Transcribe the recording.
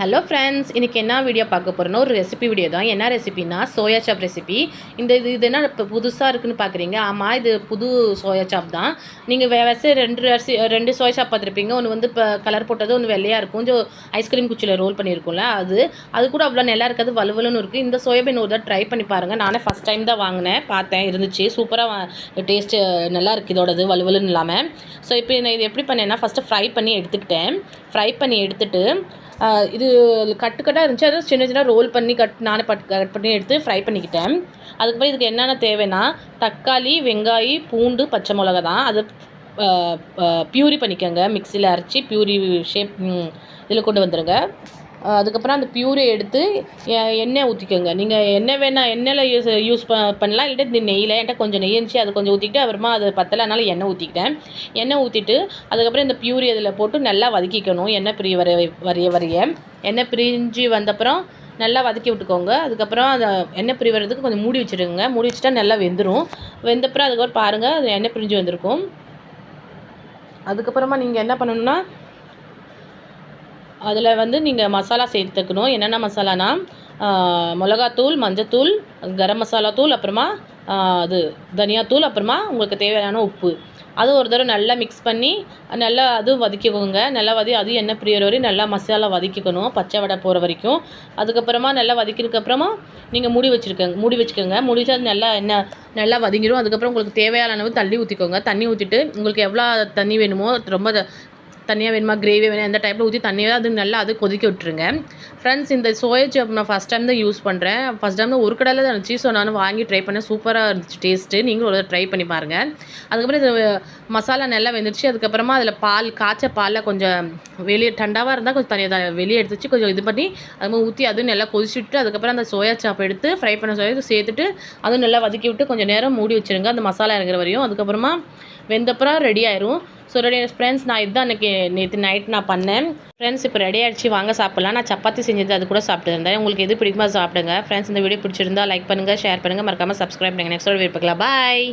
Hello friends, இன்றைக்கி என்ன video பார்க்க போகிறோன்னா ஒரு ரெசிபி வீடியோ தான். என்ன ரெசிபினா சோயா சாப் ரெசிபி. இது என்ன இப்போ புதுசாக இருக்குதுன்னு பார்க்குறீங்க? ஆமாம், இது புது சோயா சாப் தான். நீங்கள் ரெண்டு சோயா சாப் பார்த்துருப்பீங்க. ஒன்று வந்து இப்போ கலர் போட்டது, ஒன்று வெள்ளையாக இருக்கும். கொஞ்சம் ஐஸ்கிரீம் குச்சியில் ரோல் பண்ணியிருக்கோம்ல, அது கூட அவ்வளோ நல்லா இருக்காது, வலுவலுன்னு இருக்குது. இந்த சோயாபீன் ஒரு தான் ட்ரை பண்ணி பாருங்கள். நானே ஃபஸ்ட் டைம் தான் வாங்கினேன், பார்த்தேன், இருந்துச்சு சூப்பராக, டேஸ்ட்டு நல்லா இருக்குது இதோடது, வலுவலுன்னு இல்லாமல். ஸோ இப்போ நான் இது எப்படி பண்ணேன்னா, ஃபஸ்ட்டு ஃப்ரை பண்ணி எடுத்துட்டு இது கட்டாக இருந்துச்சு. அதை சின்ன சின்ன ரோல் பண்ணி நானே கட் பண்ணி எடுத்து ஃப்ரை பண்ணிக்கிட்டேன். அதுக்கப்புறம் இதுக்கு என்னென்ன தேவைன்னா, தக்காளி, வெங்காயம், பூண்டு, பச்சை மிளகா தான். அது பியூரி பண்ணிக்கோங்க, மிக்சியில் அரைச்சி பியூரி ஷேப் இதில் கொண்டு வந்துடுங்க. அதுக்கப்புறம் அந்த பியூரை எடுத்து எண்ணெய் ஊற்றிக்கோங்க. நீங்கள் எண்ணெய் வேணால் எண்ணெயில் யூஸ் பண்ணலாம், இல்லாட்டி இந்த நெய்யில். என்கிட்ட கொஞ்சம் நெய் இருந்துச்சு, அதை கொஞ்சம் ஊற்றிக்கிட்டு அப்புறமா அது பத்தலை, அதனால் எண்ணெய் ஊற்றிக்கிட்டேன். எண்ணெய் ஊற்றிட்டு அதுக்கப்புறம் இந்த பியூரி அதில் போட்டு நல்லா வதக்கிக்கணும். எண்ணெய் வரைய எண்ணெய் பிரிஞ்சு வந்தப்புறம் நல்லா வதக்கி விட்டுக்கோங்க. அதுக்கப்புறம் அந்த எண்ணெய் பிரிவறதுக்கு கொஞ்சம் மூடி வச்சுருங்க. மூடி வச்சுட்டா நல்லா வெந்துடும். வெந்தப்புறம் அதுக்கப்புறம் பாருங்கள், அது எண்ணெய் பிரிஞ்சு வந்திருக்கும். அதுக்கப்புறமா நீங்கள் என்ன பண்ணணுன்னா, அதில் வந்து நீங்கள் மசாலா சேர்த்துக்கணும். என்னென்ன மசாலானா, மிளகாத்தூள், மஞ்சத்தூள், கரம் மசாலா தூள், அப்புறமா அது தனியாத்தூள், அப்புறமா உங்களுக்கு தேவையான உப்பு. அது ஒரு தடவை நல்லா மிக்ஸ் பண்ணி நல்லா அதுவும் வதக்கிக்கோங்க. நல்லா அதுவும் எண்ணெய் பிரியற வரையும் நல்லா மசாலா வதக்கிக்கணும், பச்சை வடை போகிற வரைக்கும். அதுக்கப்புறமா நல்லா வதக்கினதுக்கப்புறமா நீங்கள் மூடி வச்சுக்கோங்க. மூடி வச்சு அது நல்லா வதங்கிடும். அதுக்கப்புறம் உங்களுக்கு தேவையான அளவு தண்ணி ஊற்றிக்கோங்க. தண்ணி ஊற்றிட்டு உங்களுக்கு எவ்வளோ தண்ணி வேணுமோ, ரொம்ப தண்ணியாக வேணுமா, கிரேவி வேணும், எந்த டைப்பில் ஊற்றி தண்ணியாக அது நல்லா கொதிக்க விட்டுருங்க. ஃப்ரெண்ட்ஸ், இந்த சோயா சாப் நான் ஃபஸ்ட் டைம் தான் யூஸ் பண்ணுறேன். ஃபஸ்ட் டைம் தான் ஒரு கடையில் தான் இருந்துச்சு. ஸோ நான் வாங்கி ட்ரை பண்ணேன், சூப்பராக இருந்துச்சு டேஸ்ட்டு. நீங்களும் ஒரு ட்ரை பண்ணி பாருங்கள். அதுக்கப்புறம் இது மசாலா நல்லா வெந்துருச்சு. அதுக்கப்புறமா அதில் காய்ச்ச பாலில் கொஞ்சம் வெளியே டண்டாவாக இருந்தால் கொஞ்சம் தனியாக வெளியே எடுத்து வச்சு கொஞ்சம் இது பண்ணி அதுமாதிரி ஊற்றி அதுவும் நல்லா கொதிச்சுட்டு, அதுக்கப்புறம் அந்த சோயா சாப் எடுத்து ஃப்ரை பண்ண சோயா சேர்த்துட்டு அதுவும் நல்லா வதக்கி விட்டு கொஞ்சம் நேரம் மூடி வச்சுருங்க, அந்த மசாலா இறங்குற வரையும். அதுக்கப்புறமா வெந்தப்புறம் ரெடி ஆயிரும். ஸோ ரெடி ஃப்ரெண்ட்ஸ், நான் இதுதான் நேற்று நைட் நான் பண்ணேன். ஃப்ரெண்ட்ஸ், இப்போ ரெடி ஆகிடுச்சு, வாங்க சாப்பிட்லாம். நான் சப்பாத்தி செஞ்சது அது கூட சாப்பிட்டுருந்தேன். உங்களுக்கு எது பிடிக்குமா சாப்பிடுங்க. ஃப்ரெண்ட்ஸ், இந்த வீடியோ பிடிச்சிருந்தா லைக் பண்ணுங்கள், ஷேர் பண்ணுங்கள், மறக்காமல் சப்ஸ்கிரைப் பண்ணுங்கள். நெக்ஸ்ட் வீடியோ பார்க்கலாம். பாய்.